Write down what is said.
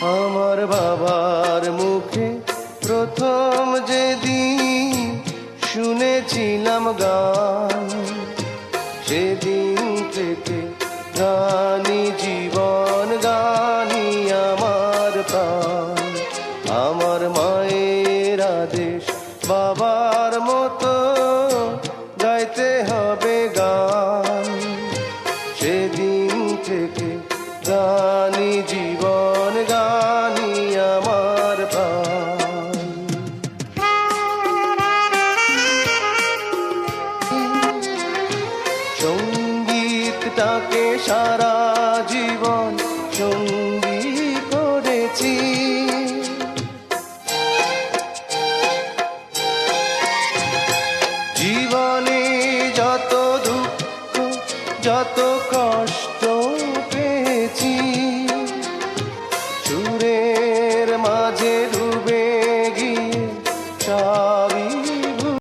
আমার বাবার মুখে প্রথম যেদিন শুনেছিলাম গান, সেদিন থেকে গানি জীবন, গানি আমার প্রাণ। আমার মায়ের আদেশ বাবার মতো গাইতে হবে গান, সেদিন থেকে গানি জীবন, গানি আমার প্রাণ। সঙ্গীতটাকে সারা জীবন সঙ্গী করেছি, জীবনে যত দুঃখ যত কষ্ট পেয়েছি, সুরের মাঝে ডুবে গিয়ে